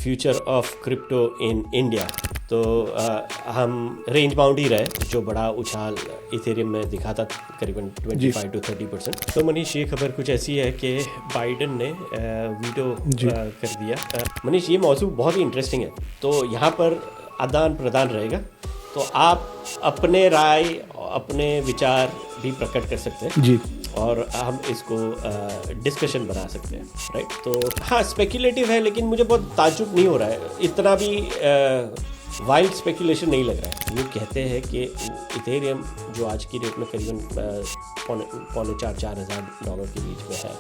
Future of crypto in India. तो हम range bound ही रहे, जो बड़ा उछाल इथेरियम में दिखा था करीबन 25 to 30%। तो मनीष, ये खबर कुछ ऐसी है कि बाइडन ने वीटो कर दिया। मनीष, ये मौजू बहुत ही इंटरेस्टिंग है, तो यहाँ पर आदान प्रदान रहेगा, तो आप अपने राय, अपने विचार भी प्रकट कर सकते हैं जी, और हम इसको डिस्कशन बना सकते हैं, राइट। तो हाँ, स्पेक्युलेटिव है, लेकिन मुझे बहुत ताज्जुब नहीं हो रहा है, इतना भी वाइल्ड स्पेकुलेशन नहीं लग रहा है। लोग कहते हैं कि इथेरियम जो आज की डेट में करीबन पौने 4,000 डॉलर के बीच में है,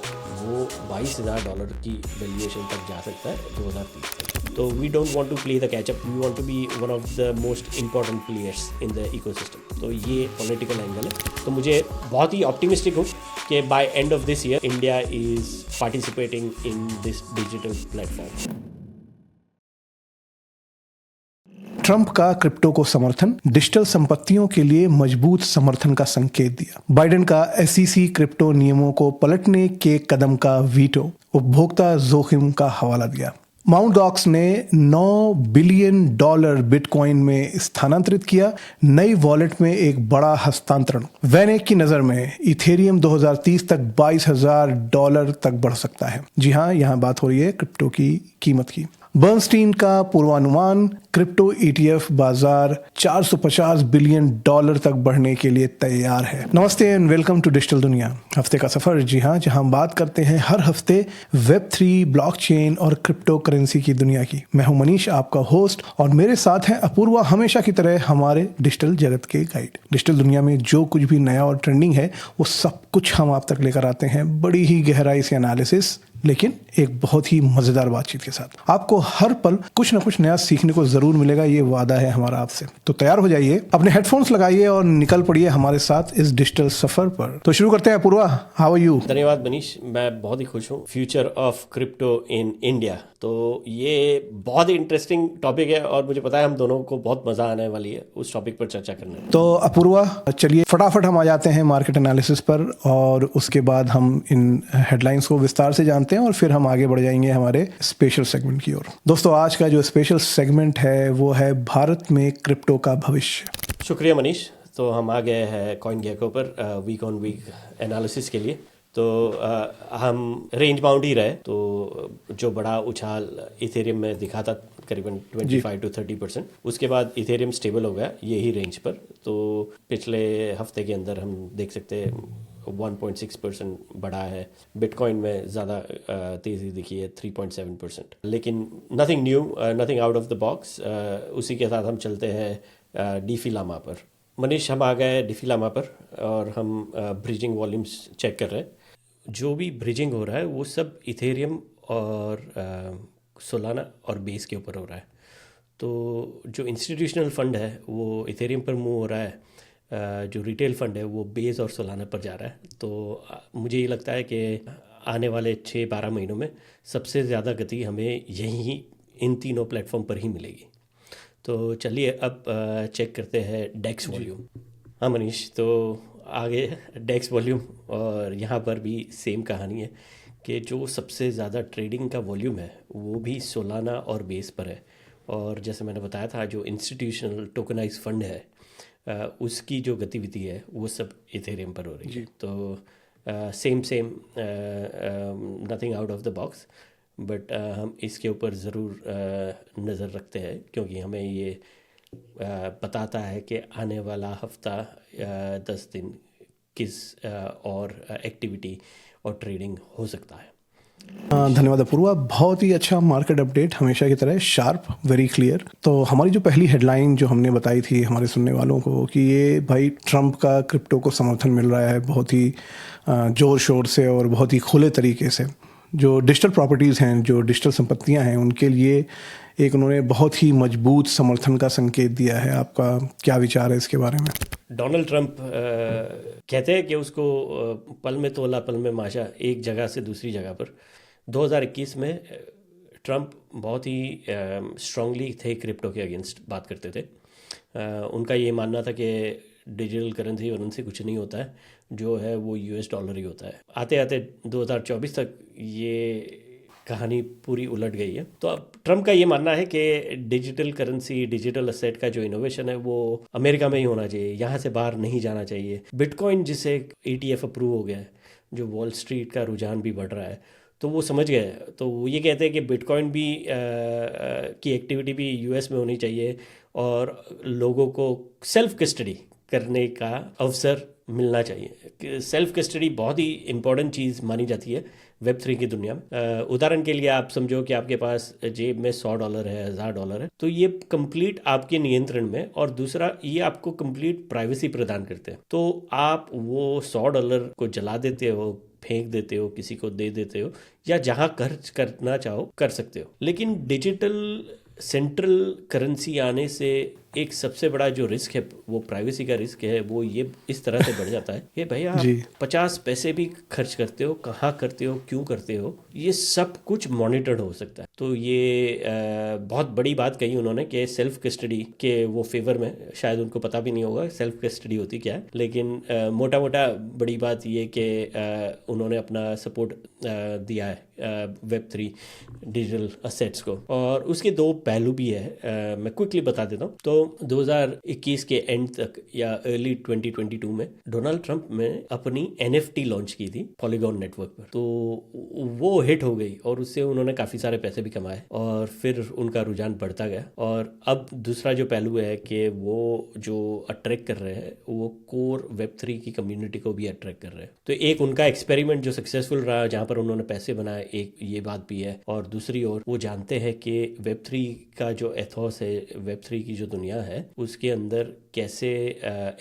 वो $22,000 की वैल्यूएशन तक जा सकता है 2030 तक। तो we don't want to play the catch up, we want to be one of the most important players in the ecosystem. तो ये पॉलिटिकल एंगल है। तो मुझे बहुत ही ऑप्टिमिस्टिक हूँ कि by end of this year India is participating in this digital platform. Trump का crypto को समर्थन, डिजिटल संपत्तियों के लिए मजबूत समर्थन का संकेत दिया। बाइडेन का SEC क्रिप्टो नियमों को पलटने के कदम का वीटो, उपभोक्ता जोखिम का हवाला दिया। माउंट गॉक्स ने $9 बिलियन बिटकॉइन में स्थानांतरित किया। नई वॉलेट में एक बड़ा हस्तांतरण। वैनेक की नजर में इथेरियम 2030 तक $22,000 तक बढ़ सकता है। जी हाँ, यहाँ बात हो रही है क्रिप्टो की कीमत की। बर्नस्टीन का पूर्वानुमान, क्रिप्टो ETF बाजार $450 बिलियन तक बढ़ने के लिए तैयार है। नमस्ते एंड वेलकम टू डिजिटल दुनिया, हफ्ते का सफर। जी हाँ, जहाँ हम बात करते हैं हर हफ्ते Web3, ब्लॉकचेन और क्रिप्टो करेंसी की दुनिया की। मैं हूं मनीष, आपका होस्ट, और मेरे साथ हैं अपूर्वा, हमेशा की तरह हमारे डिजिटल जगत के गाइड। डिजिटल दुनिया में जो कुछ भी नया और ट्रेंडिंग है, वो सब कुछ हम आप तक लेकर आते हैं, बड़ी ही गहराई से एनालिसिस, लेकिन एक बहुत ही मजेदार बातचीत के साथ। आपको हर पल कुछ ना कुछ नया सीखने को जरूर मिलेगा, ये वादा है हमारा आपसे। तो तैयार हो जाइए, अपने हेडफोन्स लगाइए और निकल पड़िए हमारे साथ इस डिजिटल सफर पर। तो शुरू करते हैं। Apoorva, how are you? धन्यवाद मनीष, मैं बहुत ही खुश हूँ। Future of crypto in India, तो ये बहुत ही इंटरेस्टिंग टॉपिक है और मुझे पता है हम दोनों को बहुत मजा आने वाली है उस टॉपिक पर चर्चा करने में। तो अपूर्वा, चलिए फटाफट हम आ जाते हैं मार्केट एनालिसिस पर, और उसके बाद हम इन हेडलाइंस को विस्तार से जानते हैं और फिर हम आगे बढ़ जाएंगे हमारे स्पेशल सेगमेंट की ओर। दोस्तों, आज का जो स्पेशल सेगमेंट है वो है भारत में क्रिप्टो का भविष्य। शुक्रिया मनीष। तो हम आ गए हैं CoinGecko पर वीक ऑन वीक एनालिसिस के लिए। तो हम रेंज बाउंड ही रहे, तो जो बड़ा उछाल इथेरियम में दिखा था करीबन 25 to 30%, उसके बाद इथेरियम स्टेबल हो गया यही रेंज पर। तो पिछले हफ्ते के अंदर हम देख सकते हैं 1.6% बढ़ा है। बिटकॉइन में ज़्यादा तेज़ी दिखी है 3.7%, लेकिन nothing new, nothing out of the box. उसी के साथ हम चलते हैं डीफी लामा पर। मनीष, हम आ गए डीफी लामा पर और हम ब्रिजिंग वॉल्यूम्स चेक कर रहे हैं। जो भी ब्रिजिंग हो रहा है वो सब इथेरियम और सोलाना और बेस के ऊपर हो रहा है। तो जो इंस्टीट्यूशनल फंड है वो इथेरियम पर मूव हो रहा है, जो रिटेल फंड है वो बेस और सोलाना पर जा रहा है। तो मुझे ये लगता है कि आने वाले 6-12 महीनों में सबसे ज़्यादा गति हमें यहीं इन तीनों प्लेटफॉर्म पर ही मिलेगी। तो चलिए अब चेक करते हैं डेक्स वॉल्यूम। हाँ मनीष, तो आगे डेक्स वॉल्यूम, और यहाँ पर भी सेम कहानी है कि जो सबसे ज़्यादा ट्रेडिंग का वॉल्यूम है वो भी सोलाना और बेस पर है। और जैसे मैंने बताया था, जो इंस्टीट्यूशनल टोकनाइज फंड है उसकी जो गतिविधि है वो सब इथेरियम पर हो रही है। तो same nothing out of the box, but हम इसके ऊपर ज़रूर नज़र रखते हैं, क्योंकि हमें ये बताता है कि आने वाला हफ्ता 10 दिन किस और एक्टिविटी और ट्रेडिंग हो सकता है। धन्यवाद अपूर्वा, बहुत ही अच्छा मार्केट अपडेट, हमेशा की तरह शार्प, वेरी क्लियर। तो हमारी जो पहली हेडलाइन जो हमने बताई थी हमारे सुनने वालों को कि ये भाई ट्रंप का क्रिप्टो को समर्थन मिल रहा है बहुत ही ज़ोर शोर से और बहुत ही खुले तरीके से। जो डिजिटल प्रॉपर्टीज़ हैं, जो डिजिटल संपत्तियां हैं, उनके लिए एक उन्होंने बहुत ही मजबूत समर्थन का संकेत दिया है। आपका क्या विचार है इसके बारे में? डोनाल्ड ट्रंप कहते हैं कि उसको पल में तोला पल में माशा, एक जगह से दूसरी जगह पर। 2021 में ट्रंप बहुत ही स्ट्रांगली थे क्रिप्टो के अगेंस्ट बात करते थे। उनका ये मानना था कि डिजिटल करेंसी और उनसे कुछ नहीं होता है, जो है वो US डॉलर ही होता है। आते आते 2024 तक ये कहानी पूरी उलट गई है। तो अब ट्रम्प का ये मानना है कि डिजिटल करेंसी, डिजिटल असेट का जो इनोवेशन है वो अमेरिका में ही होना चाहिए, यहाँ से बाहर नहीं जाना चाहिए। बिटकॉइन जिसे ETF अप्रूव हो गया है, जो वॉल स्ट्रीट का रुझान भी बढ़ रहा है, तो वो समझ गए। तो वो ये कहते हैं कि बिटकॉइन भी की एक्टिविटी भी US में होनी चाहिए और लोगों को सेल्फ कस्टडी करने का अवसर मिलना चाहिए। सेल्फ कस्टडी बहुत ही इम्पोर्टेंट चीज़ मानी जाती है Web3 की दुनिया में। उदाहरण के लिए आप समझो कि आपके पास जेब में $100 है, $1000 है, तो ये कंप्लीट आपके नियंत्रण में, और दूसरा ये आपको कंप्लीट प्राइवेसी प्रदान करते हैं। तो आप वो $100 को जला देते हो, फेंक देते हो, किसी को दे देते हो, या जहां खर्च करना चाहो कर सकते हो। लेकिन डिजिटल सेंट्रल करेंसी आने से एक सबसे बड़ा जो रिस्क है, वो प्राइवेसी का रिस्क है, वो ये इस तरह से बढ़ जाता है कि भैया आप 50 पैसे भी खर्च करते हो, कहाँ करते हो, क्यों करते हो, ये सब कुछ मॉनिटर्ड हो सकता है। तो ये बहुत बड़ी बात कही उन्होंने कि सेल्फ कस्टडी के वो फेवर में, शायद उनको पता भी नहीं होगा सेल्फ कस्टडी होती क्या है, लेकिन मोटा मोटा बड़ी बात ये कि उन्होंने अपना सपोर्ट दिया है Web3 डिजिटल असेट्स को। और उसके दो पहलू भी है, मैं क्विकली बता देता हूँ। तो 2021 के एंड तक या अर्ली 2022 में डोनाल्ड ट्रंप ने अपनी NFT लॉन्च की थी पॉलीगॉन नेटवर्क पर। तो वो हिट हो गई और उससे उन्होंने काफ़ी सारे पैसे भी कमाए और फिर उनका रुझान बढ़ता गया। और अब दूसरा जो पहलू है कि वो जो अट्रैक्ट कर रहे हैं वो कोर Web3 की कम्युनिटी को भी अट्रैक्ट कर रहे हैं। तो एक उनका एक्सपेरिमेंट जो सक्सेसफुल रहा, जहाँ पर उन्होंने पैसे बनाए, एक ये बात भी है। और दूसरी ओर वो जानते हैं कि Web3 का जो एथोस है, Web3 की जो दुनिया है, उसके अंदर कैसे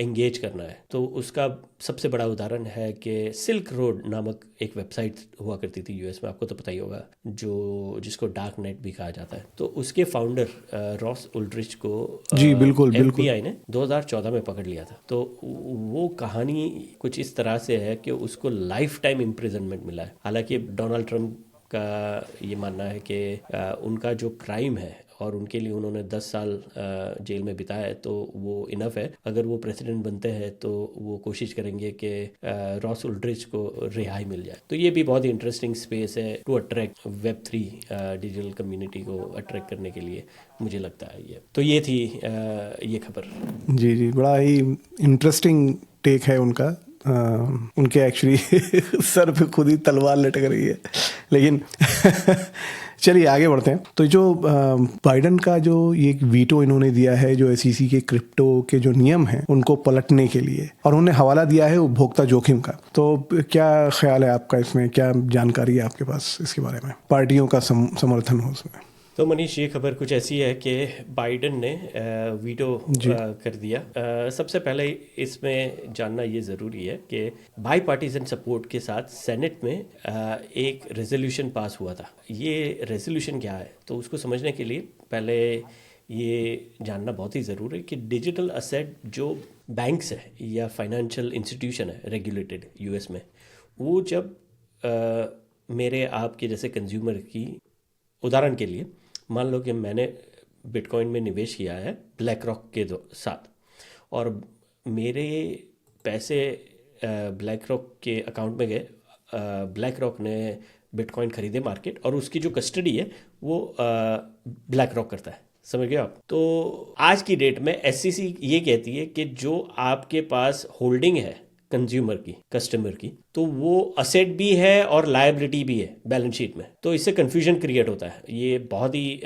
एंगेज करना है। तो उसका सबसे बड़ा उदाहरण है कि सिल्क रोड नामक एक वेबसाइट हुआ करती थी US में, आपको तो पता ही होगा, जो जिसको डार्क नेट भी कहा जाता है। तो उसके फाउंडर रॉस उल्ड्रिच को जी बिल्कुल FBI ने 2014 में पकड़ लिया था। तो वो कहानी कुछ इस तरह से है कि उसको लाइफ टाइम इम्प्रिजनमेंट मिला है। हालांकि डोनाल्ड ट्रंप का ये मानना है कि उनका जो क्राइम है और उनके लिए उन्होंने 10 साल जेल में बिताया है, तो वो इनफ है। अगर वो प्रेसिडेंट बनते हैं तो वो कोशिश करेंगे कि रॉस उल्ड्रिच को रिहाई मिल जाए। तो ये भी बहुत ही इंटरेस्टिंग स्पेस है to attract Web3 digital community को अट्रैक्ट करने के लिए, मुझे लगता है ये। तो ये थी ये खबर। जी जी, बड़ा ही इंटरेस्टिंग टेक है उनका। उनके एक्चुअली सर पे खुद ही तलवार लटक रही है, लेकिन चलिए आगे बढ़ते हैं। तो जो बाइडन का जो ये वीटो इन्होंने दिया है, जो SEC के क्रिप्टो के जो नियम हैं उनको पलटने के लिए, और उन्होंने हवाला दिया है उपभोक्ता जोखिम का, तो क्या ख्याल है आपका इसमें? क्या जानकारी है आपके पास इसके बारे में? पार्टियों का समर्थन हो उसमें? तो मनीष, ये खबर कुछ ऐसी है कि बाइडन ने वीटो कर दिया। सबसे पहले इसमें जानना ये ज़रूरी है कि बाई पार्टीजन सपोर्ट के साथ सेनेट में एक रेजोल्यूशन पास हुआ था। ये रेजोल्यूशन क्या है, तो उसको समझने के लिए पहले ये जानना बहुत ही ज़रूरी है कि डिजिटल असेट जो बैंक्स है या फाइनेंशियल इंस्टीट्यूशन है रेगुलेटेड US में, वो जब मेरे आपके जैसे कंज्यूमर की, उदाहरण के लिए मान लो कि मैंने बिटकॉइन में निवेश किया है ब्लैक रॉक के साथ, और मेरे पैसे ब्लैक रॉक के अकाउंट में गए। ब्लैक रॉक ने बिटकॉइन खरीदे मार्केट, और उसकी जो कस्टडी है वो ब्लैक रॉक करता है। समझ गए आप? तो आज की डेट में SEC ये कहती है कि जो आपके पास होल्डिंग है कंज्यूमर की, कस्टमर की, तो वो असेट भी है और लायबिलिटी भी है बैलेंस शीट में। तो इससे कंफ्यूजन क्रिएट होता है। ये बहुत ही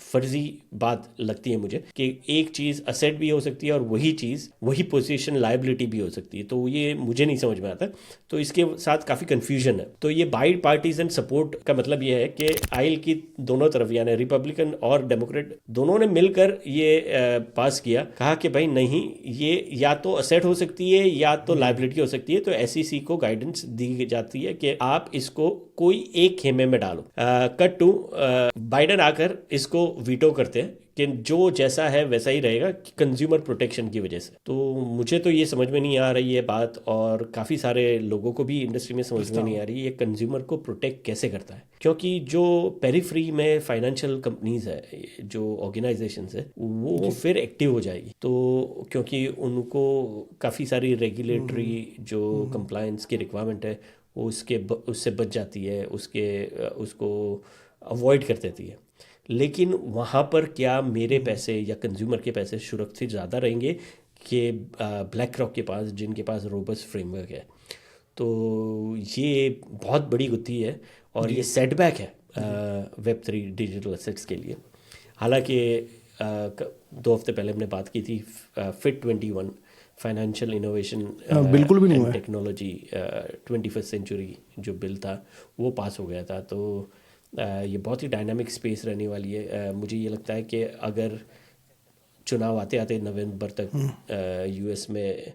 फर्जी बात लगती है मुझे कि एक चीज़ असेट भी हो सकती है और वही चीज़, वही पोजीशन लायबिलिटी भी हो सकती है। तो ये मुझे नहीं समझ में आता। तो इसके साथ काफ़ी कंफ्यूजन है। तो ये बाई पार्टीजन सपोर्ट का मतलब ये है कि आइल की दोनों तरफ, यानी रिपब्लिकन और डेमोक्रेट, दोनों ने मिलकर ये पास किया, कहा कि भाई नहीं, ये या तो असेट हो सकती है या तो लायबिलिटी हो सकती है। तो SEC को गाइडेंस दी जाती है कि आप इसको कोई एक खेमे में डालो। कट टू बाइडन आकर इसको वीटो करते हैं कि जो जैसा है वैसा ही रहेगा कंज्यूमर प्रोटेक्शन की वजह से। तो मुझे तो ये समझ में नहीं आ रही है बात, और काफ़ी सारे लोगों को भी इंडस्ट्री में समझ में नहीं आ रही है ये कंज्यूमर को प्रोटेक्ट कैसे करता है। क्योंकि जो पेरीफ्री में फाइनेंशियल कंपनीज है, जो ऑर्गेनाइजेशंस है, वो फिर एक्टिव हो जाएगी। तो क्योंकि उनको काफ़ी सारी रेगुलेटरी जो कंप्लायंस की रिक्वायरमेंट है वो उससे बच जाती है, उसको अवॉइड कर देती है। लेकिन वहाँ पर क्या मेरे पैसे या कंज्यूमर के पैसे सुरक्षित ज़्यादा रहेंगे कि ब्लैक रॉक के पास, जिनके पास रोबस्ट फ्रेमवर्क है? तो ये बहुत बड़ी गुत्थी है और ये सेटबैक है वेब 3 डिजिटल एसेट्स के लिए। हालांकि 2 हफ्ते पहले हमने बात की थी FIT21 फाइनेंशियल इनोवेशन बिल्कुल भी नहीं हुआ एंड है। टेक्नोलॉजी 21st सेंचुरी जो बिल था वो पास हो गया था। तो ये बहुत ही डायनामिक स्पेस रहने वाली है। मुझे ये लगता है कि अगर चुनाव आते आते नवंबर तक यूएस में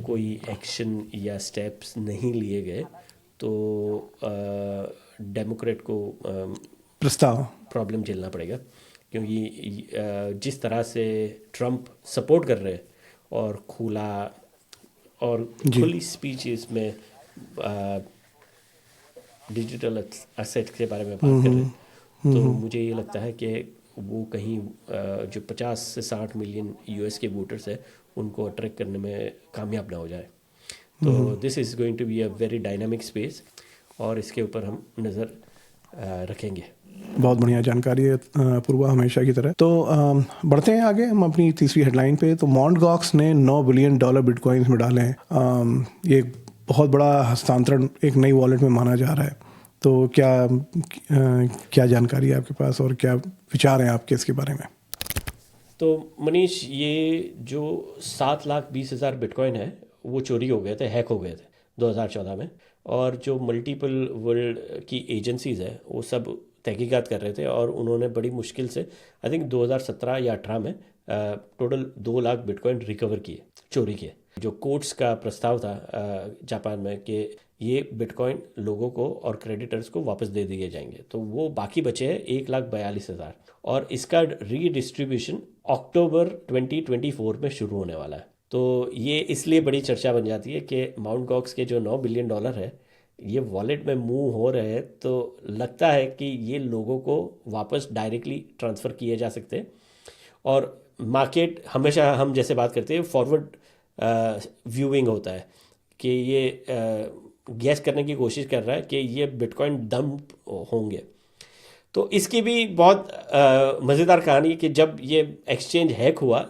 कोई एक्शन या स्टेप्स नहीं लिए गए तो डेमोक्रेट को प्रस्ताव। प्रॉब्लम झेलना पड़ेगा, क्योंकि जिस तरह से ट्रम्प सपोर्ट कर रहे हैं और जी। खुली स्पीच इसमें डिजिटल एसेट के बारे में बात कर रहे हैं, तो मुझे ये लगता है कि वो कहीं जो 50 से 60 मिलियन यूएस के वोटर्स हैं उनको अट्रैक्ट करने में कामयाब ना हो जाए। तो this is going to be a very dynamic space और इसके ऊपर हम नज़र रखेंगे। बहुत बढ़िया जानकारी है पूर्वा, हमेशा की तरह। तो बढ़ते हैं आगे हम अपनी तीसरी हेडलाइन पे। तो मॉन्ट गॉक्स ने $9 बिलियन बिटकॉइंस में डाले हैं। ये एक बहुत बड़ा हस्तांतरण एक नई वॉलेट में माना जा रहा है। तो क्या जानकारी है आपके पास और क्या विचार हैं आपके इसके बारे में? तो मनीष, ये जो 7,20,000 बिटकॉइन है वो चोरी हो गए थे, हैक हो गए थे 2014 में। और जो मल्टीपल वर्ल्ड की एजेंसीज है वो सब तहकीकात कर रहे थे और उन्होंने बड़ी मुश्किल से आई थिंक 2017 या 18 में टोटल 2 लाख बिटकॉइन रिकवर किए, चोरी किए। जो कोर्ट्स का प्रस्ताव था जापान में कि ये बिटकॉइन लोगों को और क्रेडिटर्स को वापस दे दिए जाएंगे, तो वो बाकी बचे हैं 1,42,000 और इसका रीडिस्ट्रीब्यूशन अक्टूबर 2024 में शुरू होने वाला है। तो ये इसलिए बड़ी चर्चा बन जाती है कि माउंट गॉक्स के जो $9 बिलियन है ये वॉलेट में मूव हो रहे हैं, तो लगता है कि ये लोगों को वापस डायरेक्टली ट्रांसफ़र किए जा सकते हैं। और मार्केट हमेशा, हम जैसे बात करते हैं, फॉरवर्ड व्यूइंग होता है कि ये गैस करने की कोशिश कर रहा है कि ये बिटकॉइन डंप होंगे। तो इसकी भी बहुत मज़ेदार कहानी कि जब ये एक्सचेंज हैक हुआ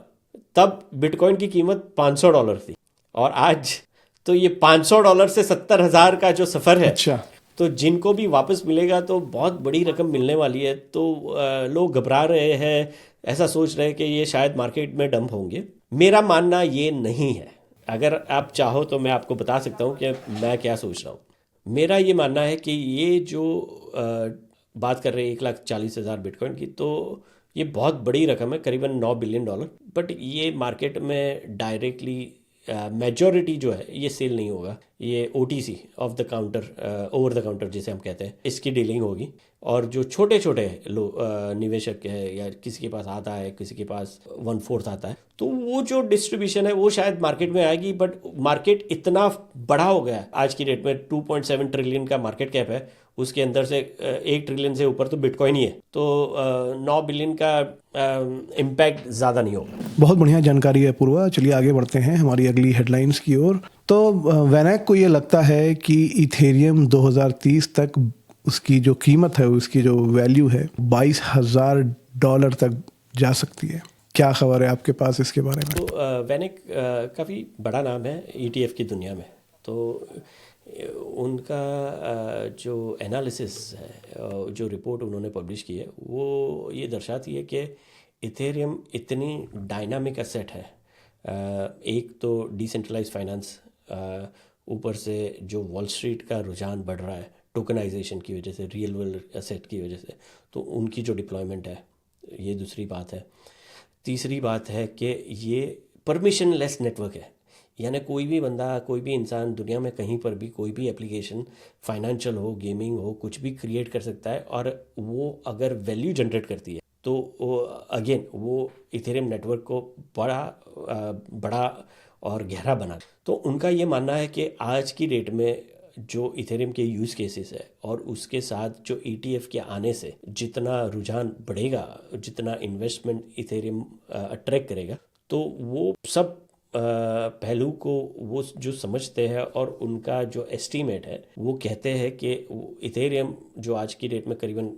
तब बिटकॉइन की कीमत $500 थी और आज तो ये $500 से 70,000 का जो सफ़र है, अच्छा। तो जिनको भी वापस मिलेगा तो बहुत बड़ी रकम मिलने वाली है। तो लोग घबरा रहे हैं, ऐसा सोच रहे हैं कि ये शायद मार्केट में डंप होंगे। मेरा मानना ये नहीं है। अगर आप चाहो तो मैं आपको बता सकता हूँ कि मैं क्या सोच रहा हूँ। मेरा ये मानना है कि ये जो बात कर रहे हैं 1,40,000 बिटकॉइन की, तो ये बहुत बड़ी रकम है, करीबन $9 बिलियन। बट ये मार्केट में डायरेक्टली मेजॉरिटी जो है ये सेल नहीं होगा, ये OTC of the counter, over the counter जिसे हम कहते हैं, इसकी डीलिंग होगी। और जो छोटे छोटे निवेशक है या किसी के पास आता है, किसी के पास 1/4 आता है, तो वो जो डिस्ट्रीब्यूशन है वो शायद मार्केट में आएगी। बट मार्केट इतना बड़ा हो गया है आज की डेट में, 2.7 ट्रिलियन का मार्केट कैप है, उसके अंदर से 1 ट्रिलियन से ऊपर तो बिटकॉइन ही है, तो 9 बिलियन का इम्पैक्ट ज़्यादा नहीं होगा। बहुत बढ़िया जानकारी है पूर्वा। चलिए आगे बढ़ते हैं हमारी अगली हेडलाइंस की ओर। तो वैनेक को ये लगता है कि इथेरियम 2030 तक उसकी जो कीमत है, उसकी जो वैल्यू है, $22,000 तक जा सकती है। क्या खबर है आपके पास इसके बारे में? तो वैनिक काफ़ी बड़ा नाम है ETF की दुनिया में। तो उनका जो एनालिसिस है, जो रिपोर्ट उन्होंने पब्लिश की है, वो ये दर्शाती है कि इथेरियम इतनी डायनामिक एसेट है। एक तो डिसेंट्रलाइज फाइनेंस, ऊपर से जो वॉल स्ट्रीट का रुझान बढ़ रहा है टोकनाइजेशन की वजह से, रियल वर्ल्ड एसेट की वजह से, तो उनकी जो डिप्लॉयमेंट है, ये दूसरी बात है। तीसरी बात है कि ये परमिशन लेस नेटवर्क है, यानी कोई भी बंदा, कोई भी इंसान दुनिया में कहीं पर भी कोई भी एप्लीकेशन, फाइनेंशियल हो, गेमिंग हो, कुछ भी क्रिएट कर सकता है। और वो अगर वैल्यू जनरेट करती है तो अगेन वो इथेरियम नेटवर्क को बड़ा और गहरा बना। तो उनका ये मानना है कि आज की डेट में जो इथेरियम के यूज़ केसेस है और उसके साथ जो ETF के आने से जितना रुझान बढ़ेगा, जितना इन्वेस्टमेंट इथेरियम अट्रैक्ट करेगा, तो वो सब पहलू को वो जो समझते हैं और उनका जो एस्टीमेट है वो कहते हैं कि इथेरियम जो आज की डेट में करीबन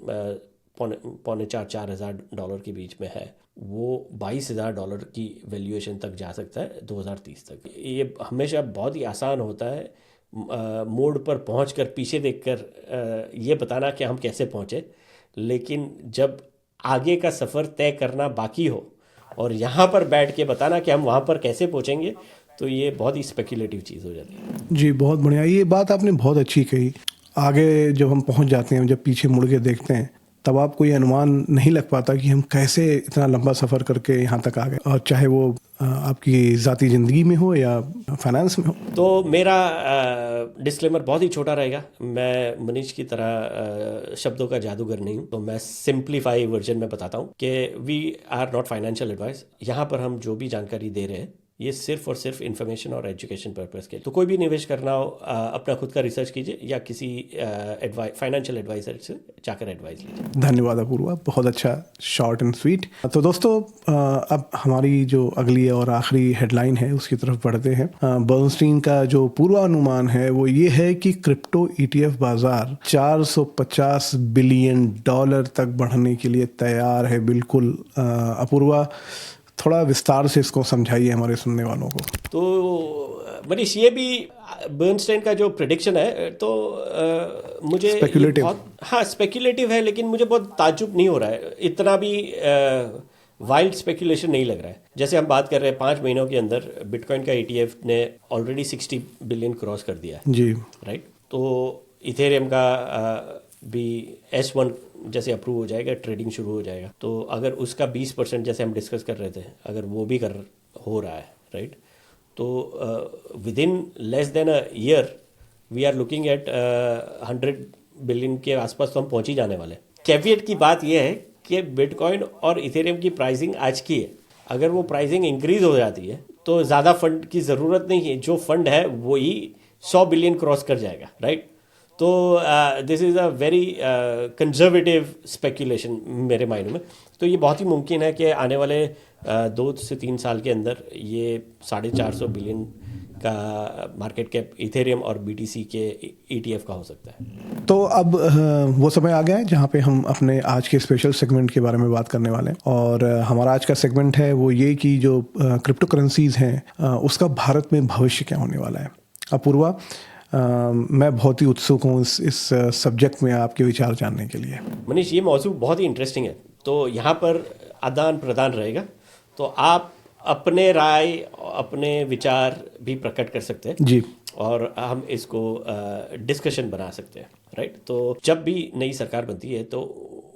पौने 4,000 डॉलर के बीच में है, वो $22,000 की वैल्यूएशन तक जा सकता है 2030 तक। ये हमेशा बहुत ही आसान होता है मोड़ पर पहुंचकर पीछे देखकर ये बताना कि हम कैसे पहुंचे, लेकिन जब आगे का सफ़र तय करना बाकी हो और यहाँ पर बैठ के बताना कि हम वहाँ पर कैसे पहुँचेंगे, तो ये बहुत ही स्पेक्युलेटिव चीज़ हो जाती है। जी, बहुत बढ़िया, ये बात आपने बहुत अच्छी कही। आगे जब हम पहुंच जाते हैं, जब पीछे मुड़ के देखते हैं, तब आपको ये अनुमान नहीं लग पाता कि हम कैसे इतना लंबा सफ़र करके यहाँ तक आ गए, और चाहे वो आपकी ज़ाती ज़िंदगी में हो या फाइनेंस में हो। तो मेरा डिस्क्लेमर बहुत ही छोटा रहेगा। मैं मनीष की तरह शब्दों का जादूगर नहीं हूँ, तो मैं सिंप्लीफाई वर्जन में बताता हूँ कि we are not financial advice. यहाँ पर हम जो भी जानकारी दे रहे हैं ये सिर्फ और सिर्फ इन्फॉर्मेशन और एजुकेशन पर्पस के। तो कोई भी निवेश करना हो अपना खुद का रिसर्च कीजिए या किसी फाइनेंशियल एडवाइजर से जाकर एडवाइस लीजिए। धन्यवाद अपूर्वा, बहुत अच्छा, शॉर्ट एंड स्वीट। तो दोस्तों अब हमारी जो अगली और आखिरी हेडलाइन है उसकी तरफ बढ़ते हैं। बर्नस्टीन का जो पूर्वानुमान है वो ये है कि क्रिप्टो ETF बाजार $450 बिलियन तक बढ़ने के लिए तैयार है। बिल्कुल अपूर्वा, थोड़ा विस्तार से इसको समझाइए हमारे सुनने वालों को। तो मनीष, ये भी बर्नस्टाइन का जो प्रेडिक्शन है, तो मुझे स्पेक्युलेटिव, हाँ स्पेक्युलेटिव है, लेकिन मुझे बहुत ताज्जुब नहीं हो रहा है। इतना भी वाइल्ड स्पेक्युलेशन नहीं लग रहा है। जैसे हम बात कर रहे हैं 5 महीनों के अंदर बिटकॉइन का ETF ने ऑलरेडी 60 बिलियन क्रॉस कर दिया है जी, राइट। तो इथेरियम का भी S1 जैसे अप्रूव हो जाएगा, ट्रेडिंग शुरू हो जाएगा, तो अगर उसका 20% जैसे हम डिस्कस कर रहे थे, अगर वो भी हो रहा है राइट, तो within less than a year we are looking at 100 billion के आसपास तो हम पहुंच ही जाने वाले। कैविएट की बात यह है कि बिटकॉइन और इथेरियम की प्राइसिंग आज की है, अगर वो प्राइसिंग इंक्रीज हो जाती है तो ज़्यादा फंड की ज़रूरत नहीं है, जो फंड है वही 100 बिलियन क्रॉस कर जाएगा राइट। तो this is a very conservative speculation मेरे माइंड में। तो ये बहुत ही मुमकिन है कि आने वाले 2 से 3 साल के अंदर ये 450 बिलियन का मार्केट कैप इथेरियम और BTC के ETF का हो सकता है। तो अब वो समय आ गया है जहाँ पे हम अपने आज के स्पेशल सेगमेंट के बारे में बात करने वाले हैं। और हमारा आज का सेगमेंट है वो ये कि जो क्रिप्टो करेंसीज हैं उसका भारत में भविष्य क्या होने वाला है। अपूर्वा, मैं बहुत ही उत्सुक हूँ इस सब्जेक्ट में आपके विचार जानने के लिए। मनीष, ये मौजू बहुत ही इंटरेस्टिंग है, तो यहाँ पर आदान प्रदान रहेगा, तो आप अपने राय अपने विचार भी प्रकट कर सकते हैं जी, और हम इसको डिस्कशन बना सकते हैं राइट। तो जब भी नई सरकार बनती है तो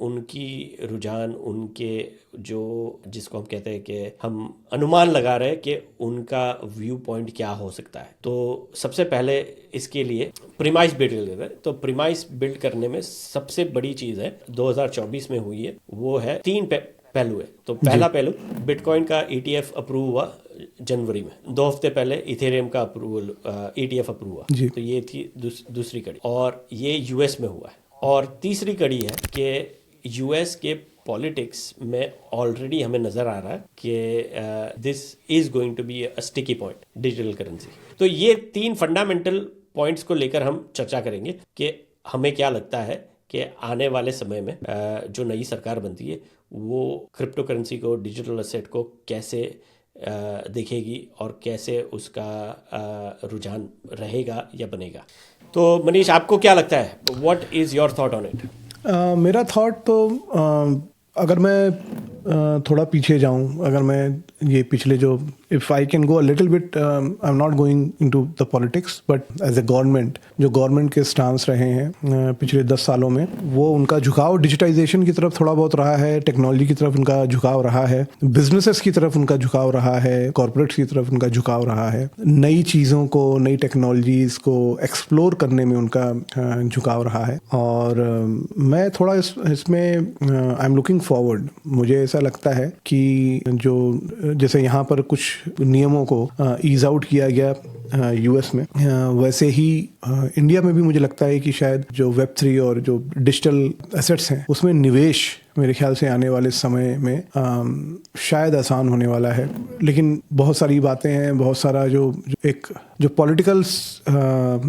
उनकी रुझान, उनके जो जिसको हम कहते हैं कि हम अनुमान लगा रहे हैं कि उनका व्यू पॉइंट क्या हो सकता है। तो सबसे पहले इसके लिए प्रीमाइस बिल्ड करते हैं। तो प्रीमाइस बिल्ड करने में सबसे बड़ी चीज़ है 2024 में हुई है, वो है 3 पहलू है। तो पहला पहलू, बिटकॉइन का ETF अप्रूव हुआ जनवरी में, 2 हफ्ते पहले इथेरियम का अप्रूवल ETF अप्रूव हुआ। तो ये थी दूसरी कड़ी, और ये US में हुआ है। और तीसरी कड़ी है कि US के पॉलिटिक्स में ऑलरेडी हमें नज़र आ रहा है कि this is going to be a sticky point, digital currency. तो ये 3 फंडामेंटल पॉइंट्स को लेकर हम चर्चा करेंगे कि हमें क्या लगता है कि आने वाले समय में जो नई सरकार बनती है वो क्रिप्टो करेंसी को, डिजिटल असेट को कैसे देखेगी और कैसे उसका रुझान रहेगा या बनेगा। तो मनीष, आपको क्या लगता है, what is your thought on it? मेरा थॉट तो अगर मैं थोड़ा पीछे जाऊं, अगर मैं ये पिछले जो if I can go a little bit, I am not going into the politics, but as a government, जो गवर्नमेंट के स्टांस रहे हैं पिछले 10 सालों में, वो उनका झुकाव डिजिटाइजेशन की तरफ थोड़ा बहुत रहा है, टेक्नोलॉजी की तरफ उनका झुकाव रहा है, बिजनेसेस की तरफ उनका झुकाव रहा है, कॉर्पोरेट्स की तरफ उनका झुकाव रहा है, नई चीज़ों को, नई टेक्नोलॉजीज़ को एक्सप्लोर करने में उनका झुकाव रहा है। और मैं थोड़ा इसमें आई एम लुकिंग फॉरवर्ड। मुझे ऐसा लगता है कि जो जैसे यहाँ पर कुछ नियमों को ईज आउट किया गया यूएस में, वैसे ही इंडिया में भी मुझे लगता है कि शायद जो वेब3 और जो डिजिटल एसेट्स हैं उसमें निवेश मेरे ख्याल से आने वाले समय में शायद आसान होने वाला है। लेकिन बहुत सारी बातें हैं, बहुत सारा जो पॉलिटिकल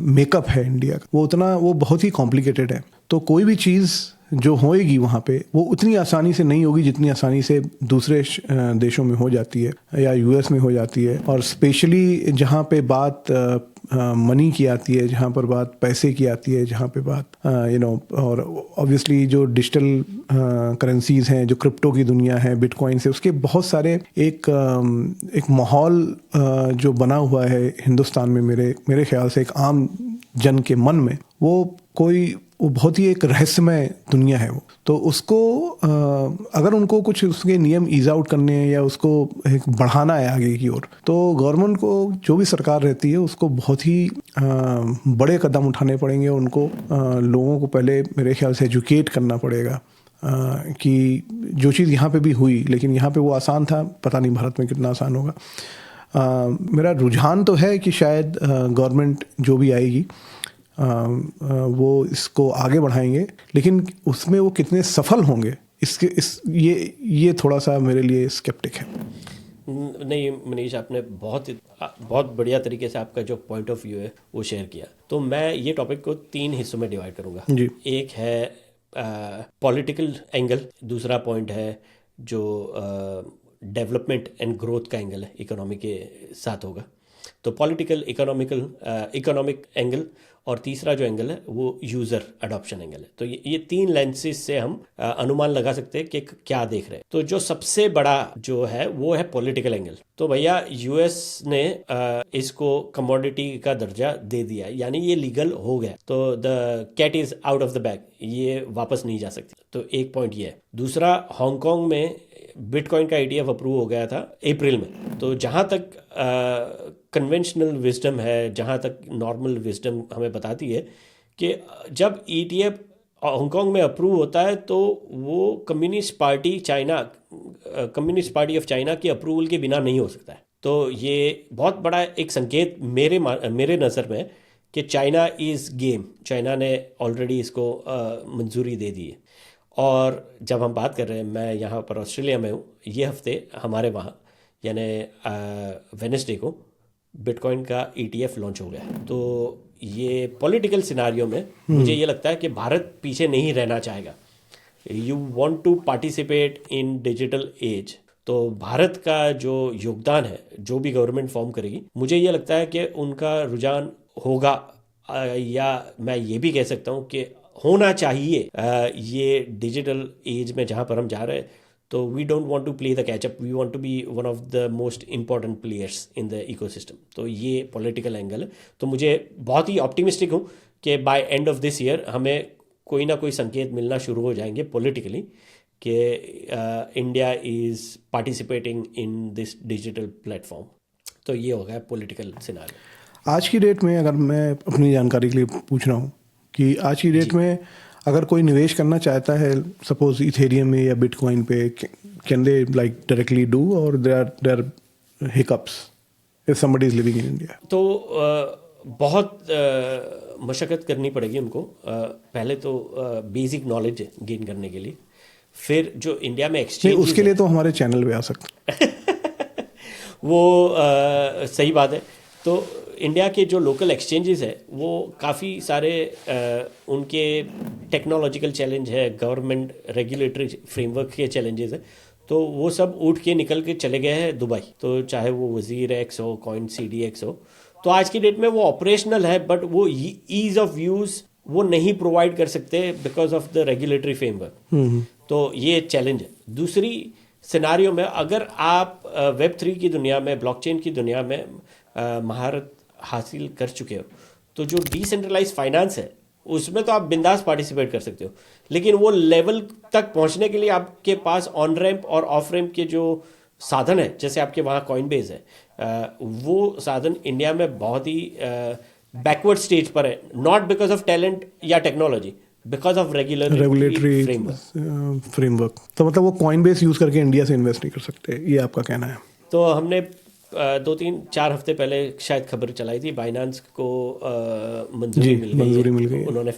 मेकअप है इंडिया का, वो बहुत ही कॉम्प्लिकेटेड है। तो कोई भी चीज़ जो होएगी वहाँ पे वो उतनी आसानी से नहीं होगी जितनी आसानी से दूसरे देशों में हो जाती है या यूएस में हो जाती है। और स्पेशली जहाँ पे बात मनी की आती है, जहाँ पर बात पैसे की आती है, जहाँ पे बात और ऑब्वियसली जो डिजिटल करेंसीज हैं, जो क्रिप्टो की दुनिया है, बिटकॉइन से, उसके बहुत सारे एक माहौल जो बना हुआ है हिंदुस्तान में, मेरे ख्याल से एक आम जन के मन में वो बहुत ही एक रहस्यमय दुनिया है वो। तो उसको अगर उनको कुछ उसके नियम ईज आउट करने हैं या उसको एक बढ़ाना है आगे की ओर, तो गवर्नमेंट को, जो भी सरकार रहती है, उसको बहुत ही बड़े कदम उठाने पड़ेंगे। उनको लोगों को पहले मेरे ख्याल से एजुकेट करना पड़ेगा कि जो चीज़ यहाँ पे भी हुई, लेकिन यहाँ पे वो आसान था, पता नहीं भारत में कितना आसान होगा। मेरा रुझान तो है कि शायद गवर्नमेंट जो भी आएगी वो इसको आगे बढ़ाएंगे, लेकिन उसमें वो कितने सफल होंगे ये थोड़ा सा मेरे लिए स्केप्टिक है। नहीं मनीष, आपने बहुत बढ़िया तरीके से आपका जो पॉइंट ऑफ व्यू है वो शेयर किया। तो मैं ये टॉपिक को 3 हिस्सों में डिवाइड करूँगा जी। एक है पॉलिटिकल एंगल, दूसरा पॉइंट है जो डेवलपमेंट एंड ग्रोथ का एंगल है, इकोनॉमी के साथ होगा। तो पॉलिटिकल, इकोनॉमिक एंगल, और तीसरा जो एंगल है वो यूज़र अडॉप्शन एंगल है। तो ये 3 लेंसेज से हम अनुमान लगा सकते हैं कि क्या देख रहे हैं। तो जो सबसे बड़ा जो है वो है पॉलिटिकल एंगल। तो भैया यूएस ने इसको कमोडिटी का दर्जा दे दिया, यानी ये लीगल हो गया। तो the cat is out of the bag, ये वापस नहीं जा सकती। तो एक पॉइंट ये है। दूसरा, हांगकांग में बिटकॉइन का ETF अप्रूव हो गया था अप्रैल में। तो जहाँ तक कन्वेंशनल विजडम है, जहाँ तक नॉर्मल विजडम हमें बताती है कि जब ETF हांगकांग में अप्रूव होता है तो वो कम्युनिस्ट पार्टी ऑफ चाइना के अप्रूवल के बिना नहीं हो सकता है। तो ये बहुत बड़ा एक संकेत मेरे नज़र में कि चाइना इज़ गेम, चाइना ने ऑलरेडी इसको मंजूरी दे दी है। और जब हम बात कर रहे हैं, मैं यहाँ पर ऑस्ट्रेलिया में हूँ, ये हफ्ते हमारे वहाँ यानी वेडनेसडे को बिटकॉइन का ETF लॉन्च हो गया। तो ये पॉलिटिकल सिनारियो में मुझे ये लगता है कि भारत पीछे नहीं रहना चाहेगा। You want to participate in digital age. तो भारत का जो योगदान है, जो भी गवर्नमेंट फॉर्म करेगी, मुझे ये लगता है कि उनका रुझान होगा, या मैं ये भी कह सकता हूँ कि होना चाहिए ये डिजिटल एज में जहाँ पर हम जा रहे हैं। तो we don't want to play the catch up, we want to be one of the most important players in the ecosystem. तो ये पॉलिटिकल एंगल है। तो मुझे बहुत ही ऑप्टिमिस्टिक हूँ कि by end of this year हमें कोई ना कोई संकेत मिलना शुरू हो जाएंगे पॉलिटिकली कि India is participating in this digital platform. तो ये हो गया पॉलिटिकल सिनारियो। आज की डेट में, अगर मैं अपनी जानकारी के लिए पूछ रहा हूँ कि आज की डेट में अगर कोई निवेश करना चाहता है, सपोज इथेरियम में या बिटकॉइन पे, can they like directly do, और there are hiccups if somebody is living in India? तो बहुत मशक्क़त करनी पड़ेगी उनको। पहले तो बेसिक नॉलेज गेन करने के लिए, फिर जो इंडिया में एक्सचेंज, उसके लिए तो हमारे चैनल पे आ सकते वो सही बात है। तो इंडिया के जो लोकल एक्सचेंजेस है वो काफ़ी सारे उनके टेक्नोलॉजिकल चैलेंज है, गवर्नमेंट रेगुलेटरी फ्रेमवर्क के चैलेंजेस है। तो वो सब उठ के निकल के चले गए हैं दुबई। तो चाहे वो वजीर एक्स हो, कॉइन CDX हो, तो आज की डेट में वो ऑपरेशनल है, बट वो ईज ऑफ यूज़ वो नहीं प्रोवाइड कर सकते because of the regulatory framework. तो ये चैलेंज है। दूसरी सिनारियो में अगर आप Web3 की दुनिया में, ब्लॉकचेन की दुनिया में महारत हासिल कर चुके हो, तो जो डिसेंट्रलाइज फाइनेंस है उसमें तो आप बिंदास पार्टिसिपेट कर सकते हो। लेकिन वो लेवल तक पहुंचने के लिए आपके पास ऑन रैम्प और ऑफ रैम्प के जो साधन है, जैसे आपके वहाँ कॉइनबेस है, वो साधन इंडिया में बहुत ही बैकवर्ड स्टेज पर है। नॉट बिकॉज ऑफ टैलेंट या technology, because of regulatory framework. तो मतलब वो कॉइनबेस यूज करके इंडिया से इन्वेस्ट नहीं कर सकते, ये आपका कहना है? तो हमने 2-3-4 हफ्ते पहले शायद खबर चलाई थी, बाइनांस को मंजूरी मिल गई है। उन्होंने,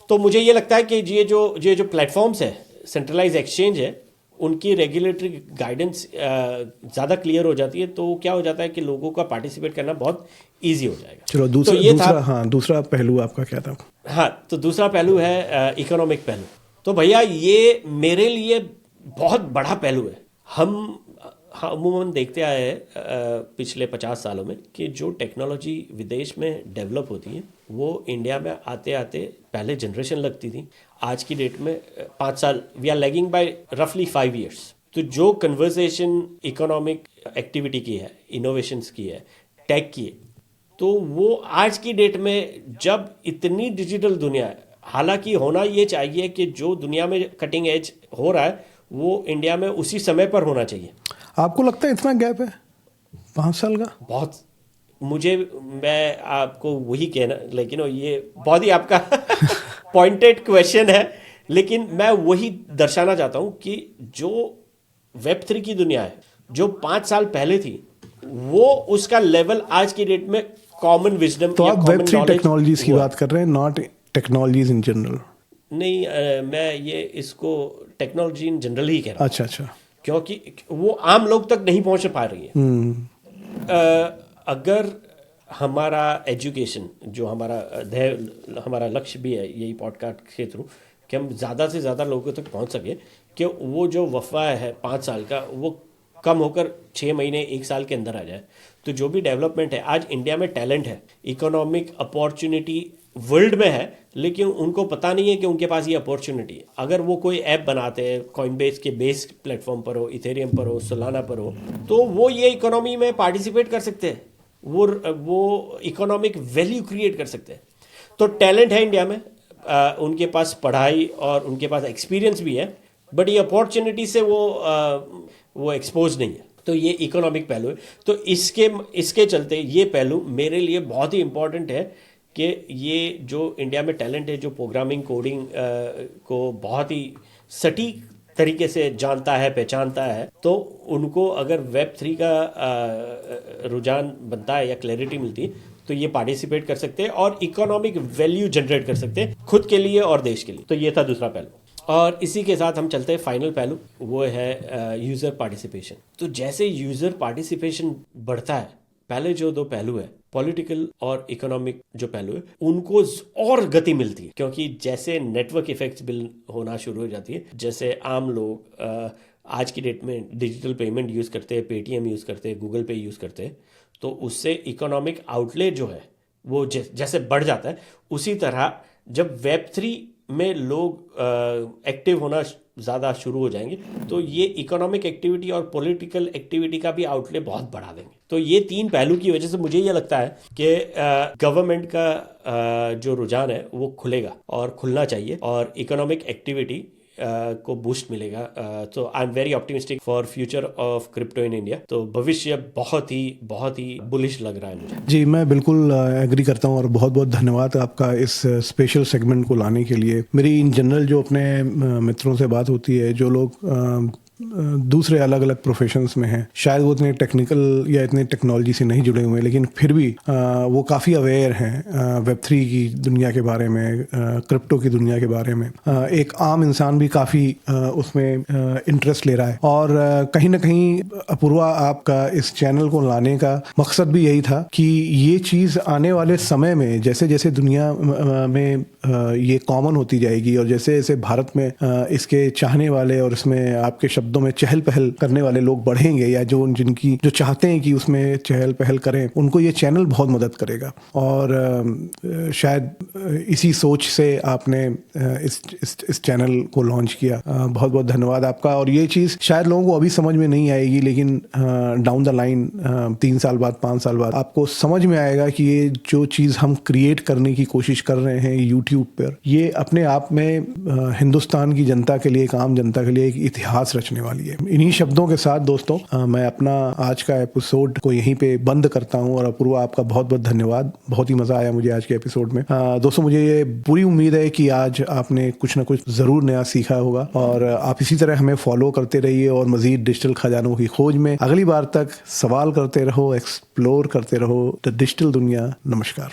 तो मुझे ये लगता है कि ये जो प्लेटफॉर्म्स है, सेंट्रलाइज एक्सचेंज है, उनकी रेगुलेटरी गाइडेंस ज़्यादा क्लियर हो जाती है, तो क्या हो जाता है कि लोगों का पार्टिसिपेट करना बहुत ईजी हो जाएगा। चलो दूसरा पहलू आपका क्या था? हाँ, तो दूसरा पहलू है इकोनॉमिक पहलू। तो भैया ये मेरे लिए बहुत बड़ा पहलू है। हम अमूमन देखते आए हैं पिछले 50 सालों में कि जो टेक्नोलॉजी विदेश में डेवलप होती है वो इंडिया में आते आते पहले जनरेशन लगती थी, आज की डेट में 5 साल, वी आर लैगिंग बाय रफली 5 years। तो जो कन्वर्सेशन इकोनॉमिक एक्टिविटी की है, इनोवेशंस की है, टेक की है, तो वो आज की डेट में जब इतनी डिजिटल दुनिया है, हालांकि होना ये चाहिए कि जो दुनिया में कटिंग एज हो रहा है वो इंडिया में उसी समय पर होना चाहिए। आपको लगता है इतना गैप है 5 साल का? बहुत, मैं आपको वही कहना, लेकिन ये बहुत ही आपका पॉइंटेड क्वेश्चन है, लेकिन मैं वही दर्शाना चाहता हूँ कि जो Web3 की दुनिया है, जो 5 साल पहले थी, वो उसका लेवल आज की डेट में कॉमन विजडम। तो आप Web3 टेक्नोलॉजीज की बात कर रहे हैं, नॉट टेक्नोलॉजीज इन जनरल? नहीं, मैं ये इसको टेक्नोलॉजी इन जनरल ही कह रहा हूँ। अच्छा। क्योंकि वो आम लोग तक नहीं पहुंच पा रही है। अगर हमारा एजुकेशन, जो हमारा लक्ष्य भी है यही पॉडकास्ट के थ्रू, कि हम ज़्यादा से ज़्यादा लोगों तक पहुंच सके, कि वो जो वफ़ा है 5 साल का वो कम होकर 6 महीने 1 साल के अंदर आ जाए, तो जो भी डेवलपमेंट है, आज इंडिया में टैलेंट है, इकोनॉमिक अपॉर्चुनिटी वर्ल्ड में है, लेकिन उनको पता नहीं है कि उनके पास ये अपॉर्चुनिटी है। अगर वो कोई ऐप बनाते हैं, कॉइनबेस के बेस प्लेटफॉर्म पर हो, इथेरियम पर हो, सोलाना पर हो, तो वो ये इकोनॉमी में पार्टिसिपेट कर सकते हैं, वो इकोनॉमिक वैल्यू क्रिएट कर सकते हैं। तो टैलेंट है इंडिया में, उनके पास पढ़ाई और उनके पास एक्सपीरियंस भी है, बट ये अपॉर्चुनिटी से वो एक्सपोज नहीं है। तो ये इकोनॉमिक पहलू है। तो इसके चलते ये पहलू मेरे लिए बहुत ही इम्पोर्टेंट है कि ये जो इंडिया में टैलेंट है, जो प्रोग्रामिंग कोडिंग को बहुत ही सटीक तरीके से जानता है, पहचानता है, तो उनको अगर Web3 का रुझान बनता है या क्लैरिटी मिलती है, तो ये पार्टिसिपेट कर सकते हैं और इकोनॉमिक वैल्यू जनरेट कर सकते हैं खुद के लिए और देश के लिए। तो ये था दूसरा पहलू। और इसी के साथ हम चलते हैं फाइनल पहलू, वो है यूज़र पार्टिसिपेशन। तो जैसे यूज़र पार्टिसिपेशन बढ़ता है, पहले जो 2 पहलू है, पॉलिटिकल और इकोनॉमिक जो पहलू है, उनको और गति मिलती है, क्योंकि जैसे नेटवर्क इफेक्ट्स बिल्ड होना शुरू हो जाती है, जैसे आम लोग आज की डेट में डिजिटल पेमेंट यूज़ करते हैं, पेटीएम यूज़ करते हैं, गूगल पे यूज़ करते हैं, तो उससे इकोनॉमिक आउटलेट जो है वो जैसे बढ़ जाता है, उसी तरह जब Web3 में लोग एक्टिव होना ज़्यादा शुरू हो जाएंगे, तो ये इकोनॉमिक एक्टिविटी और पॉलिटिकल एक्टिविटी का भी आउटलेट बहुत बढ़ा देंगे। तो ये 3 पहलू की वजह से मुझे ये लगता है कि गवर्नमेंट का जो रुझान है वो खुलेगा और खुलना चाहिए, और इकोनॉमिक एक्टिविटी को बूस्ट मिलेगा। तो I am very optimistic for future of crypto in India. तो भविष्य बहुत ही बुलिश लग रहा है मुझे। जी, मैं बिल्कुल एग्री करता हूँ, और बहुत बहुत धन्यवाद आपका इस स्पेशल सेगमेंट को लाने के लिए। मेरी इन जनरल जो अपने मित्रों से बात होती है, जो लोग दूसरे अलग अलग प्रोफेशंस में हैं, शायद वो इतने टेक्निकल या इतने टेक्नोलॉजी से नहीं जुड़े हुए हैं, लेकिन फिर भी वो काफ़ी अवेयर हैं Web3 की दुनिया के बारे में, क्रिप्टो की दुनिया के बारे में। एक आम इंसान भी काफ़ी उसमें इंटरेस्ट ले रहा है, और कहीं ना कहीं अपूर्वा, आपका इस चैनल को लाने का मकसद भी यही था कि ये चीज़ आने वाले समय में जैसे जैसे दुनिया में ये कॉमन होती जाएगी, और जैसे जैसे भारत में इसके चाहने वाले और इसमें आपके शब्दों में चहल पहल करने वाले लोग बढ़ेंगे, या जो चाहते हैं कि उसमें चहल पहल करें, उनको ये चैनल बहुत मदद करेगा। और शायद इसी सोच से आपने इस चैनल को लॉन्च किया। बहुत बहुत धन्यवाद आपका। और ये चीज़ शायद लोगों को अभी समझ में नहीं आएगी, लेकिन डाउन द लाइन 3 साल बाद, 5 साल बाद आपको समझ में आएगा कि ये जो चीज़ हम क्रिएट करने की कोशिश कर रहे हैं यूट्यूब पर, ये अपने आप में हिंदुस्तान की जनता के लिए, एक आम जनता के लिए एक इतिहास रचना पहुंचने वाली है। इन्हीं शब्दों के साथ दोस्तों मैं अपना आज का एपिसोड को यहीं पे बंद करता हूं और अपूर्वा आपका बहुत बहुत धन्यवाद। बहुत ही मजा आया मुझे आज के एपिसोड में। दोस्तों मुझे ये पूरी उम्मीद है कि आज आपने कुछ ना कुछ जरूर नया सीखा होगा और आप इसी तरह हमें फॉलो करते रहिए और मजीद डिजिटल खजानों की खोज में अगली बार तक सवाल करते रहो, एक्सप्लोर करते रहो द डिजिटल दुनिया। नमस्कार।